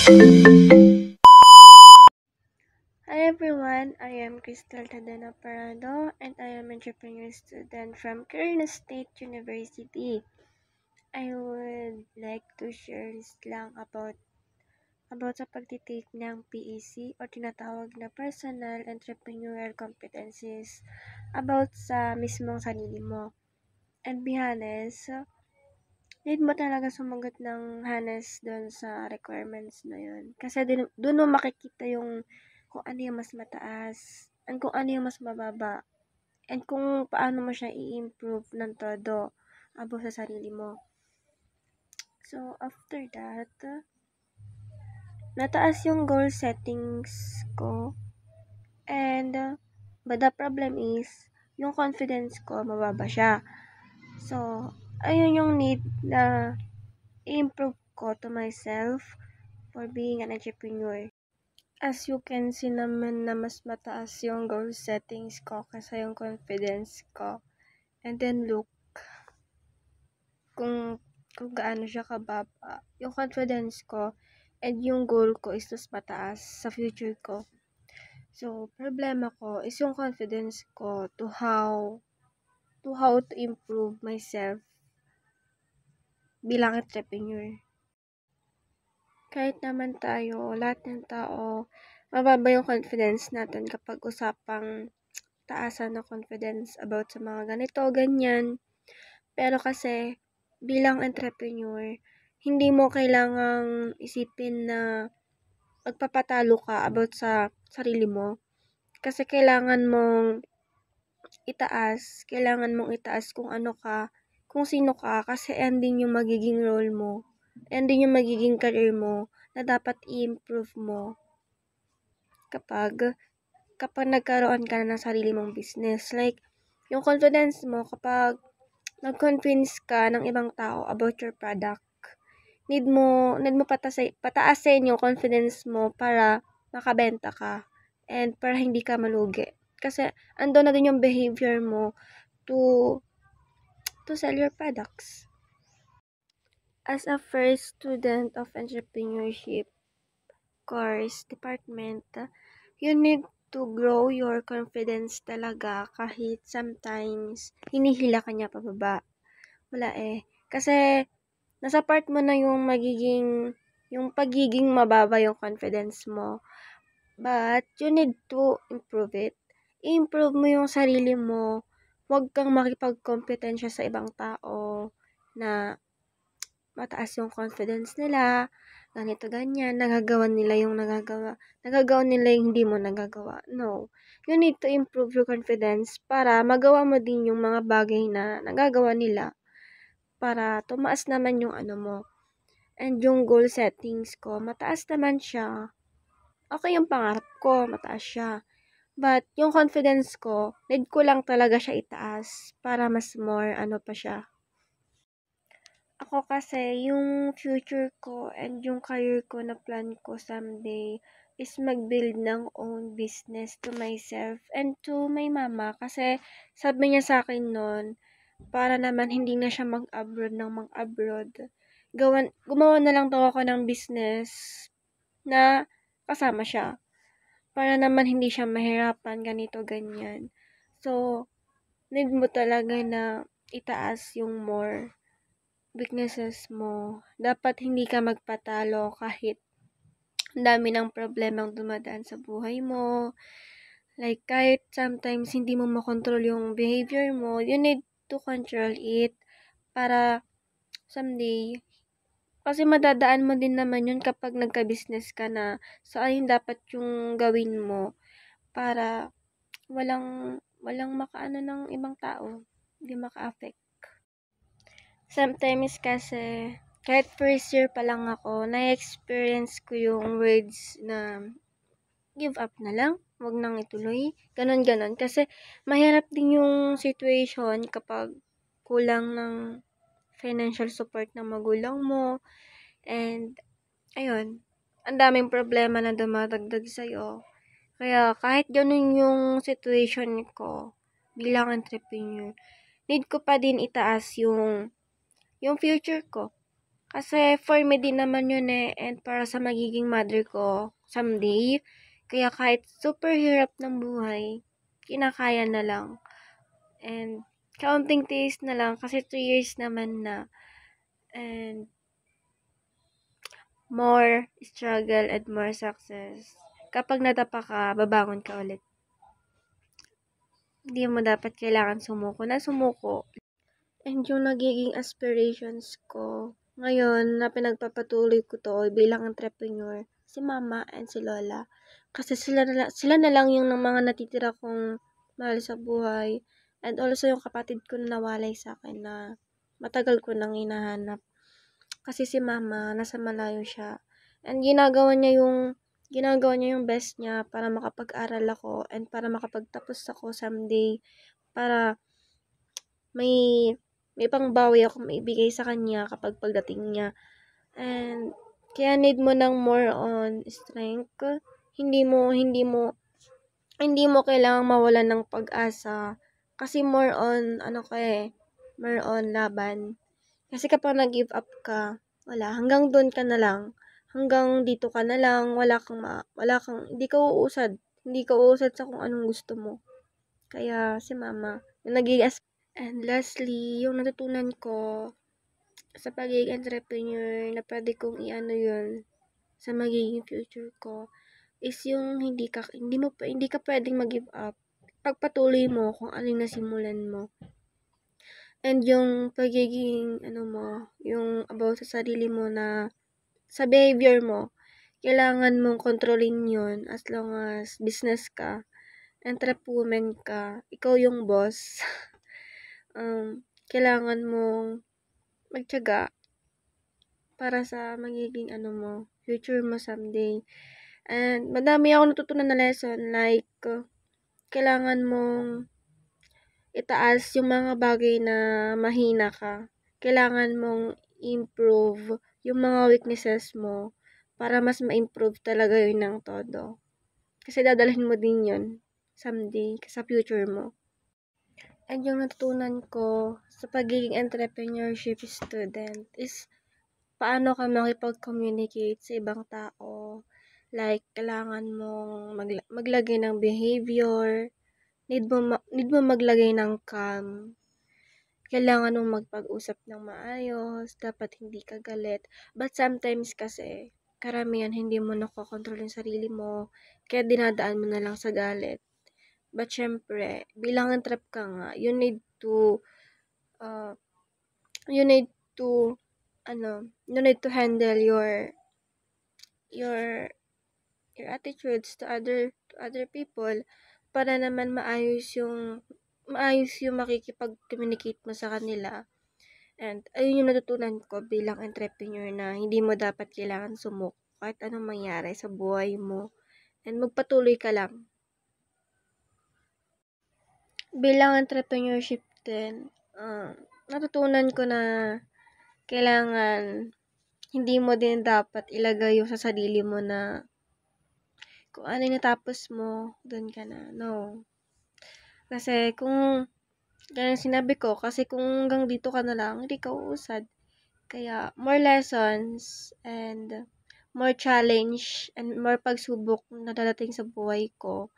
Hi everyone, I am Crystal Tadena Parado and I am entrepreneur student from Quirino State University. I would like to share lang about sa pagtitake ng PEC o tinatawag na Personal Entrepreneurial Competencies about sa mismong sarili mo. And be honest, need mo talaga sumagot ng honest doon sa requirements na yun. Kasi doon mo makikita yung kung ano yung mas mataas and kung ano yung mas mababa and kung paano mo siya i-improve ng todo about sa sarili mo. So, after that, nataas yung goal settings ko and but the problem is, yung confidence ko mababa siya. So, ayun yung need na i-improve ko to myself for being an entrepreneur. As you can see naman na mas mataas yung goal settings ko kasi yung confidence ko. And then look kung gaano siya kababa. Yung confidence ko and yung goal ko is mas mataas sa future ko. So, problema ko is yung confidence ko to how to improve myself bilang entrepreneur. Kahit naman tayo, lahat ng tao, mababa yung confidence natin kapag usapang taasan ng confidence about sa mga ganito, ganyan. Pero kasi, bilang entrepreneur, hindi mo kailangang isipin na magpapatalo ka about sa sarili mo. Kasi kailangan mong itaas kung ano ka, kung sino ka, kasi yan din yung magiging role mo. Yan din yung magiging career mo na dapat i-improve mo kapag nagkaroon ka na ng sarili mong business. Like, yung confidence mo kapag nag-convince ka ng ibang tao about your product, need mo pataasin yung confidence mo para makabenta ka and para hindi ka malugi. Kasi ando na din yung behavior mo to sell your products. As a first student of entrepreneurship course department, you need to grow your confidence talaga kahit sometimes hinihila ka niya pababa. Wala Kasi nasa part mo na yung pagiging mababa yung confidence mo. But you need to improve it. I-improve mo yung sarili mo. Huwag kang makipagkompetensya sa ibang tao na mataas yung confidence nila, ganito ganyan, nagagawa nila yung hindi mo nagagawa. No. You need to improve your confidence para magawa mo din yung mga bagay na nagagawa nila para tumaas naman yung ano mo. And yung goal settings ko, mataas naman siya. Okay yung pangarap ko, mataas siya. But yung confidence ko, need ko lang talaga siya itaas para mas more pa siya. Ako kasi, yung future ko and yung career ko na plan ko someday is mag-build ng own business to myself and to my mama. Kasi sabi niya sa akin noon, para naman hindi na siya mag-abroad. Gumawa na lang daw ako ng business na kasama siya. Para naman hindi siya mahirapan, ganito, ganyan. So, need mo talaga na itaas yung more weaknesses mo. Dapat hindi ka magpatalo kahit ang dami ng problemang dumadaan sa buhay mo. Like, kahit sometimes hindi mo makontrol yung behavior mo, you need to control it para someday, kasi madadaan mo din naman yun kapag nagka-business ka na. So, ayun dapat yung gawin mo para walang makaano ng ibang tao, hindi maka-affect. Sometimes kasi, kahit first year pa lang ako, na-experience ko yung words na give up na lang, wag nang ituloy, ganon. Kasi mahirap din yung situation kapag kulang ng financial support ng magulang mo. And, ayun, ang daming problema na dumadagdag sa'yo. Kaya kahit ganun yung situation ko bilang entrepreneur, need ko pa din itaas yung future ko. Kasi for me din naman yun and para sa magiging mother ko someday. Kaya kahit super hirap ng buhay, kinakaya na lang. And counting days na lang kasi 2 years naman na. And more struggle and more success. Kapag nadapa ka, babangon ka ulit. Hindi mo dapat kailangan sumuko na sumuko. And yung nagiging aspirations ko, ngayon na pinagpapatuloy ko to bilang entrepreneur, si mama and si lola. Kasi sila na lang yung mga natitira kong mahal sa buhay. And also yung kapatid ko na nawalay sa akin na matagal ko nang hinahanap. Kasi si mama, nasa malayo siya. And ginagawa niya yung best niya para makapag-aral ako and para makapagtapos ako someday. Para may pangbawi ako maibigay sa kanya kapag pagdating niya. And kaya need mo ng more on strength. Hindi mo kailangang mawalan ng pag-asa kasi more on more on laban. Kasi kapag nag-give up ka, wala, hanggang doon ka na lang. Hanggang dito ka na lang, hindi ka uusad. Hindi ka uusad sa kung anong gusto mo. Kaya si mama, yung And lastly, yung natutunan ko sa pagiging entrepreneur na pwede kong iano yun sa magiging future ko is yung hindi ka pwedeng mag-give up. Pagpatuloy mo kung ano yung nasimulan mo. And yung pagiging yung about sa sarili mo na sa behavior mo, kailangan mong kontrolin yun as long as business ka, entrepreneur ka, ikaw yung boss. Kailangan mong magtiyaga para sa magiging future mo someday. And madami ako natutunan na lesson like kailangan mong itaas yung mga bagay na mahina ka. Kailangan mong improve yung mga weaknesses mo para mas ma-improve talaga yun ng todo. Kasi dadalhin mo din yun someday sa future mo. And yung natutunan ko sa pagiging entrepreneurship student is paano ka makipag-communicate sa ibang tao. Like, kailangan mong maglagay ng behavior, need mo maglagay ng calm. Kailangan mong magpag-usap ng maayos, dapat hindi ka galit. But sometimes kasi, karamihan hindi mo nakokontrol yung sarili mo, kaya dinadaan mo na lang sa galit. But syempre, bilang entrep ka nga, you need to handle your attitudes to other people para naman maayos yung makikipag-communicate mo sa kanila. And ayun yung natutunan ko bilang entrepreneur na hindi mo dapat kailangan sumuko kahit anong mangyari sa buhay mo. And magpatuloy ka lang. Bilang entrepreneurship din, natutunan ko na kailangan hindi mo din dapat ilagay yung sa sarili mo na kung ano yung natapos mo, doon ka na. No. Kasi kung kaya sinabi ko, kasi kung hanggang dito ka na lang, hindi ka uusad. Kaya more lessons and more challenge and more pagsubok na dadating sa buhay ko.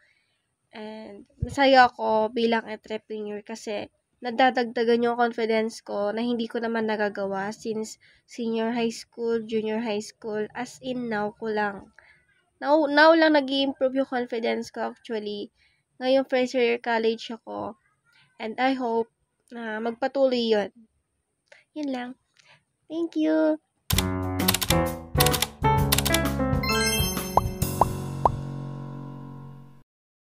And masaya ako bilang entrepreneur kasi nadadagdagan yung confidence ko na hindi ko naman nagagawa since senior high school, junior high school, as in now ko lang. Now lang nag-i-improve yung confidence ko actually. Ngayong first year college ako. And I hope na magpatuloy yun. Yun lang. Thank you!